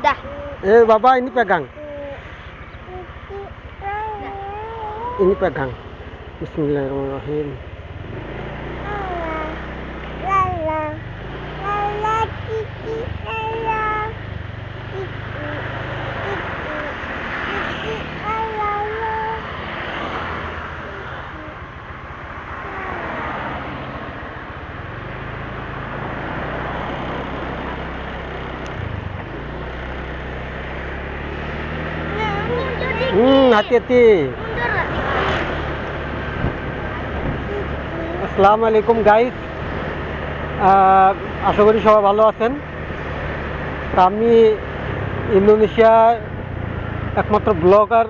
Dah. Baba ini pegang. Ini pegang. Bismillahirrahmanirrahim. Hati-hati. আসসালামু আলাইকুম guys, আশা করি সবাই ভালো আছেন। তা আমি ইন্দোনেশিয়ার একমাত্র ব্লগার,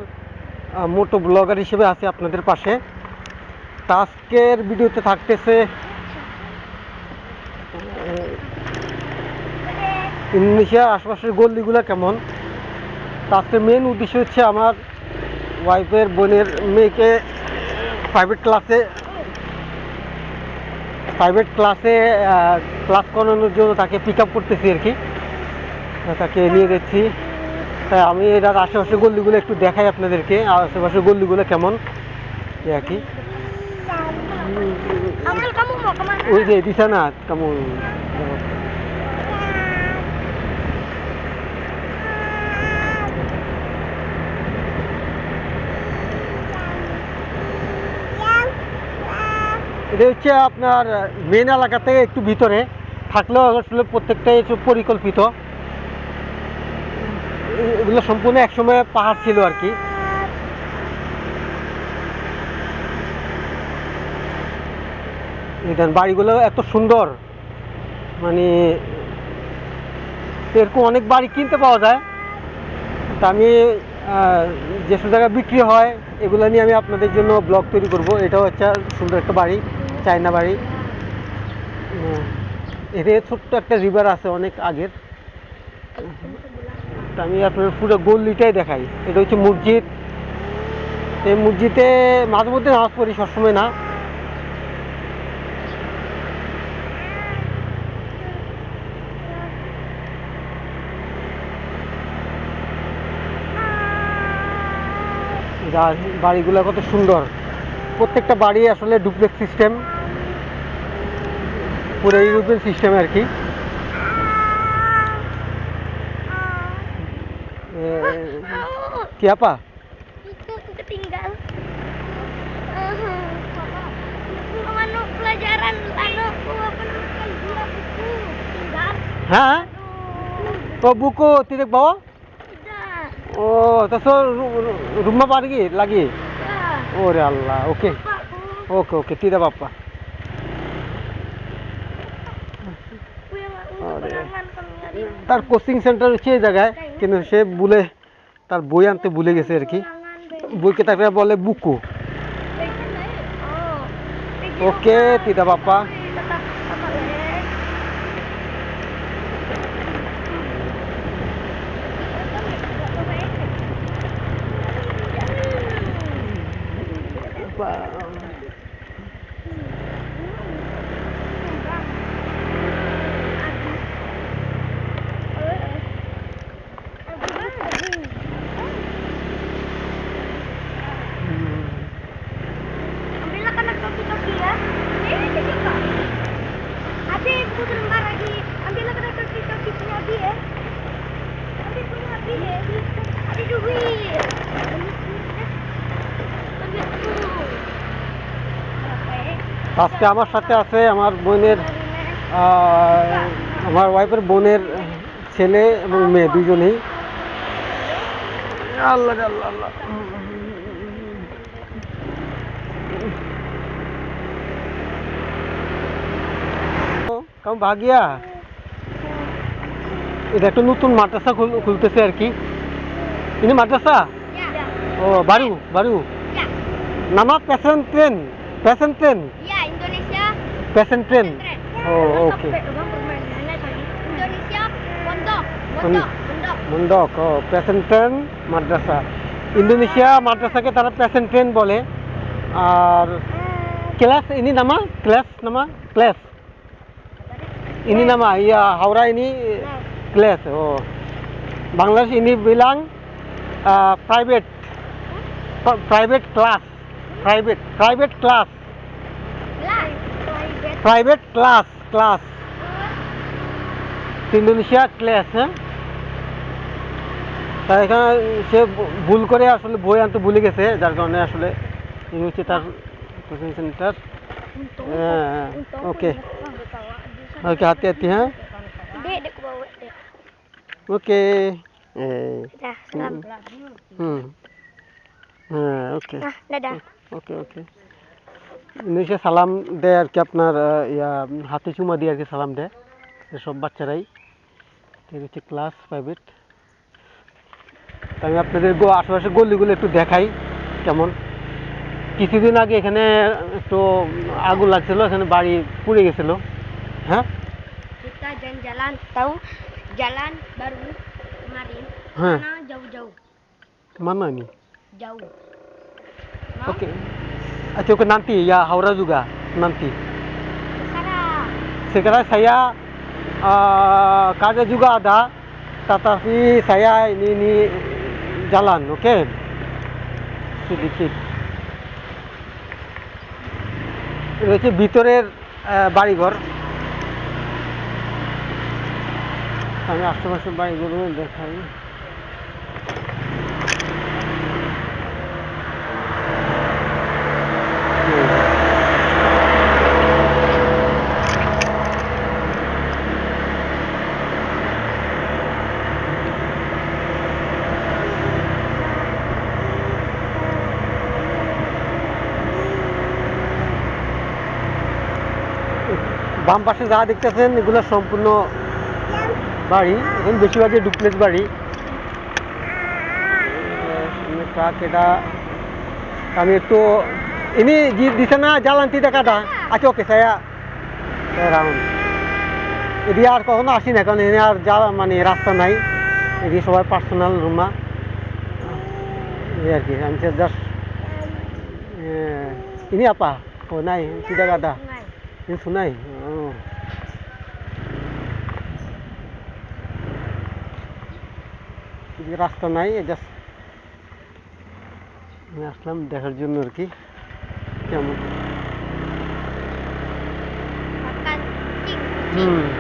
মোটো ব্লগার হিসেবে আছি আপনাদের পাশে। তা আজকের ভিডিওতে থাকতেছে ইন্দোনেশিয়ার আশেপাশের গল্লিগুলো কেমন। তা আজকের মেন উদ্দেশ্য হচ্ছে আমার ওয়াইফের বোনের মেয়েকে প্রাইভেট ক্লাসে ক্লাস করানোর জন্য তাকে পিক আপ করতেছি আর কি, তাকে নিয়ে যাচ্ছি। তাই আমি এটার আশেপাশের গল্লিগুলো একটু দেখাই আপনাদেরকে, আশেপাশের গল্লিগুলো কেমন আর কি। ওই যে দিশা না কেমন এটা হচ্ছে আপনার মেন এলাকা থেকে একটু ভিতরে থাকলেও আসলে প্রত্যেকটাই একটু পরিকল্পিত। এগুলো সম্পূর্ণ একসময় পাহাড় ছিল আর কি। দেখেন বাড়িগুলো এত সুন্দর, মানে এরকম অনেক বাড়ি কিনতে পাওয়া যায়। তা আমি যেসব জায়গায় বিক্রি হয় এগুলো নিয়ে আমি আপনাদের জন্য ব্লগ তৈরি করব। এটাও হচ্ছে সুন্দর একটা বাড়ি, চায়না বাড়ি। এতে ছোট্ট একটা রিভার আছে অনেক আগের। তা আমি আপনার পুরো গল্লিটাই দেখাই। এটা হচ্ছে মসজিদ। এই মসজিদে মাঝে মধ্যে নামাজ পড়ি, সবসময় না। বাড়িগুলো কত সুন্দর, প্রত্যেকটা বাড়ি আসলে ডুপ্লেক্স সিস্টেম, পুরো ইউরোপিয়ান সিস্টেম আর কি। কি আপা? Itu ketinggal. Anu pelajaran anu apa namanya dia buku tinggal. হ্যাঁ, তো বুকু tidak bawa? Tidak. Oh, terus rumah lagi? Ya. Oh Allah, oke. Oke, tidak apa-apa. তার কোচিং সেন্টার হচ্ছে এই জায়গায়, কিন্তু সে ভুলে তার বই আনতে ভুলে গেছে আর কি। বইকে তাকে বলে বুকু। ওকে, tidak apa-apa. Ambillah kanak topi ya. Ini juga. Adik buku lembar lagi. Ambillah kanak topi punya Abi ya. Adik punya Abi ya. Adik duit. আজকে আমার সাথে আছে আমার বোনের, আমার ওয়াইফের বোনের ছেলে এবং মেয়ে দুজনেই। আল্লাহ আল্লাহ আল্লাহ। কাম ভাগিয়া এটা একটা নতুন মাদ্রাসা খুলতেছে আর কি। ini madrasah? Oh, baru. Nama pesantren? Ya, Indonesia. Pesantren. Oh, oke. Indonesia pondok. Mondok. Oh, pesantren madrasah. Indonesia madrasahকে তারা pesantren বলে। আর kelas ini nama? Kelas. Ini nama, ya Haura ini kelas. Oh. Bangladesh ini bilang private private class private class Lah. private class Indonesia class হ্যাঁ তা এখানে সে ভুল করে আসলে বই আনতে ভুলে গেছে যার কারণে আসলে এই হচ্ছে তার coaching centre oke oke hati-hati ha Dek ku bawa dek. oke Dah, salam. oke Nah, dadah. ওকে ওকে ইন্দোনেশিয়া সালাম দেয় আর কি আপনার ইয়া হাতে চুমা দিয়ে আর কি সালাম দেয় সব বাচ্চারাই এটা হচ্ছে ক্লাস প্রাইভেট আমি আপনাদের আশেপাশে গলিগুলো একটু দেখাই কেমন কিছুদিন আগে এখানে একটু আগুন লাগছিল এখানে বাড়ি পুড়ে গেছিল হ্যাঁ Kita jalan-jalan, tahu? Jalan baru kemarin. Hah. Sana jauh-jauh. kemana ini Jauh. Mau? oke ayo ke nanti ya Haura juga nanti Sana. sekarang saya kerja juga ada tetapi saya ini jalan oke sedikit এটা হচ্ছে ভিতরের বাড়িঘর আমি আশেপাশে বাড়িগুলো দেখাই বাম পাশে যা দেখতেছেন এগুলো সম্পূর্ণ বাড়ি এখন বেশিরভাগই ডুপ্লেক্স বাড়ি ট্রাক এটা আমি একটু ini di sana jalan tidak ada আচ্ছা ওকে saya রাউন্ড এদিকে আর কখনো আসি না কারণ এখানে আর যাওয়া মানে রাস্তা নাই এদিকে সবাই পার্সোনাল রুমা এই আর কি আমি জাস্ট ini apa oh নাই tidak ada Sungai. ini sungai oh এদিকে রাস্তা নাই জাস্ট আমি আসলাম দেখার জন্য আর কি কেমন Makan cing.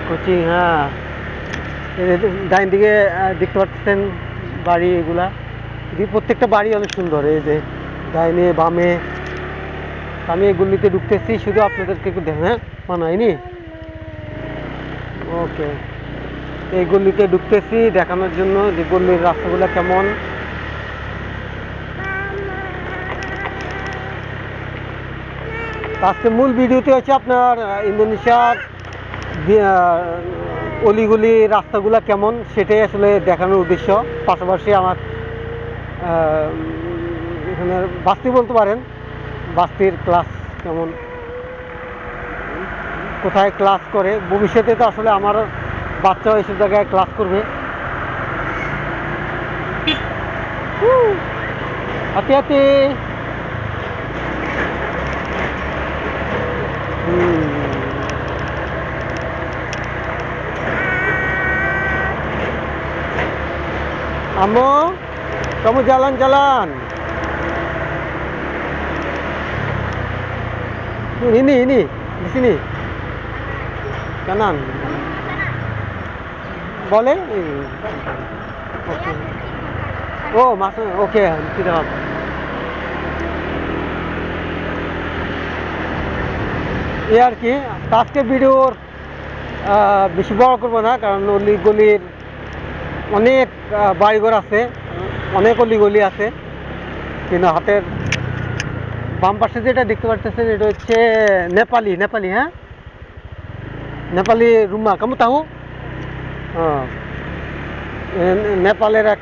কোচিং হ্যাঁ ডাইন দিকে দেখতে পাচ্ছেন বাড়ি এগুলা এদিকে প্রত্যেকটা বাড়ি অনেক সুন্দর এই যে ডাইনে বামে আমি এই গলিতে ঢুকতেছি শুধু আপনাদেরকে একটু দেখেন হ্যাঁ মনে হয়নি ওকে এই গলিতে ঢুকতেছি দেখানোর জন্য যে গলির রাস্তাগুলো কেমন আজকে মূল ভিডিওতে হচ্ছে আপনার ইন্দোনেশিয়ার অলিগলি রাস্তাগুলো কেমন সেটাই আসলে দেখানোর উদ্দেশ্য পাশাপাশি আমার এখানে বাস্তি বলতে পারেন বাস্তির ক্লাস কেমন কোথায় ক্লাস করে ভবিষ্যতে তো আসলে আমার বাচ্চাও এসব জায়গায় ক্লাস করবে hati-hati Amo, kamu jalan-jalan. Ini, di sini. Kanan. Boleh? Oke. Oh, masuk. Oke, tidak apa. এই আর কি আজকের ভিডিওর বেশি বড় করবো না কারণ অলিগলির অনেক বাড়িঘর আছে অনেক অলিগলি আছে কিন্তু হাতের বাম পাশে যেটা দেখতে পাচ্ছেন এটা হচ্ছে নেপালি হ্যাঁ নেপালি রুমা কামু তাহু নেপালের এক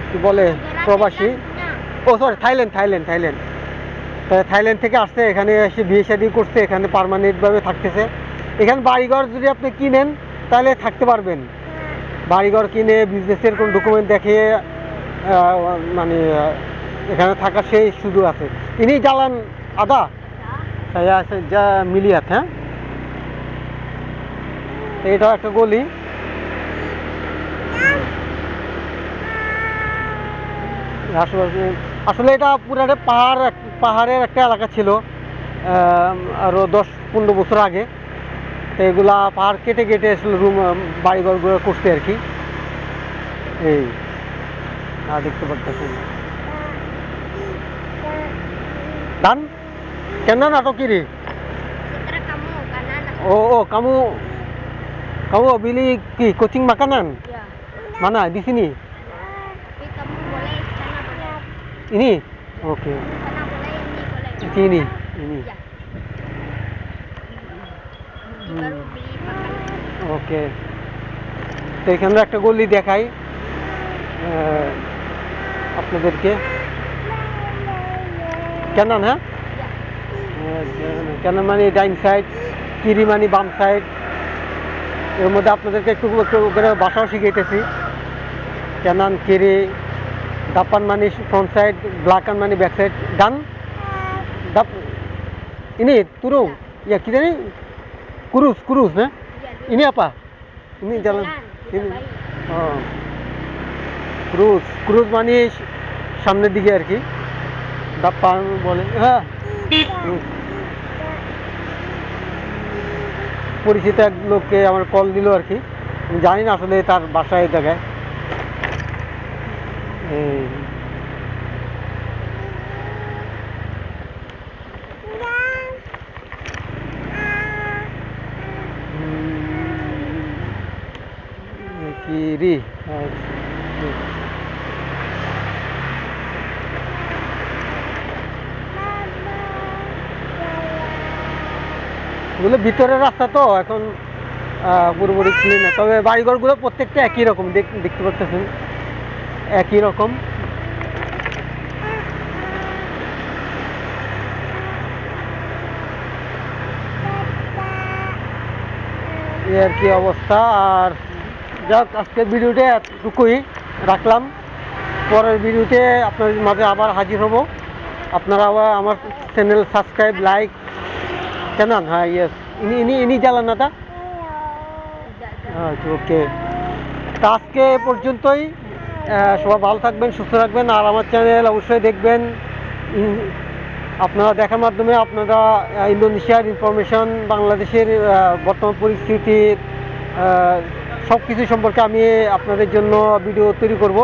কি বলে প্রবাসী ও সরি থাইল্যান্ড থাইল্যান্ড থেকে আসছে এখানে এসে বিয়ে শাদী করছে এখানে পার্মানেন্টভাবে থাকতেছে এখানে বাড়িঘর যদি আপনি কিনেন তাহলে থাকতে পারবেন বাড়িঘর কিনে বিজনেসের কোন ডকুমেন্ট দেখিয়ে মানে এখানে থাকার সেই সুযোগ আছে ইনি জালান আদা saya saja melihat হ্যাঁ এটাও একটা গলি আশেপাশে আসলে এটা পুরাটা পাহাড়ের একটা এলাকা ছিল আরও 10-15 বছর আগে। তো এগুলা পাহাড় কেটে কেটে আসলে রুম বাড়িঘরগুলো করছে আর কি। এই দেখতে পারতেছেন ধান কেন nato kiri Sekarang kamu kanan. oh kamu kamu beli kucing makanan Ya. mana di sini Tapi kamu boleh sana boleh. ini oke Sana boleh ini boleh. sini ini Ya. Baru beli makanan. ওকে তো এখানে একটা গলি দেখাই আপনাদেরকে কেন হ্যাঁ কেন মানে ডাইন সাইড কিরি মানে বাম সাইড এর মধ্যে আপনাদেরকে একটু একটু করে ভাষাও শিখাইতেছি কেনান কিরি দাপান মানে ফ্রন্ট সাইড ব্লাকান মানে ব্যাক সাইড ডান দাপ ini turun ya kita ini kurus nah Ya. ini apa ini jalan Tidak ini baik. oh cruise মানে সামনের দিকে আর কি দাপান বলে হ্যাঁ পরিচিত এক লোককে আমার কল দিল আর কি আমি জানি না আসলে তার বাসায় জায়গায় kiri এগুলো ভিতরের রাস্তা তো এখন পুরোপুরি ক্লিন না তবে বাড়িঘরগুলো প্রত্যেকটা একই রকম দেখতে পাচ্ছেন একই রকম এই আর কি অবস্থা আর যাক আজকের ভিডিওতে এতটুকুই রাখলাম পরের ভিডিওতে আপনাদের মাঝে আবার হাজির হব আপনারা আবার আমার চ্যানেল সাবস্ক্রাইব লাইক কেনান হ্যাঁ ইয়েস ইনি জ্বালান না তা আচ্ছা ওকে তা আজকে পর্যন্তই সবাই ভালো থাকবেন সুস্থ থাকবেন আর আমার চ্যানেল অবশ্যই দেখবেন আপনারা দেখার মাধ্যমে আপনারা ইন্দোনেশিয়ার ইনফরমেশন বাংলাদেশের বর্তমান পরিস্থিতি সব কিছু সম্পর্কে আমি আপনাদের জন্য ভিডিও তৈরি করব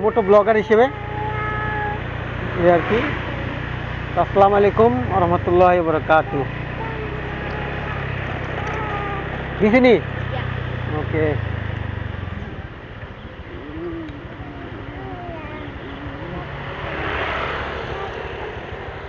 মোটো ব্লগার হিসেবে এই আর কি আসসালামু আলাইকুম ওয়া রাহমাতুল্লাহি ওয়া বারাকাতুহু di sini Ya. oke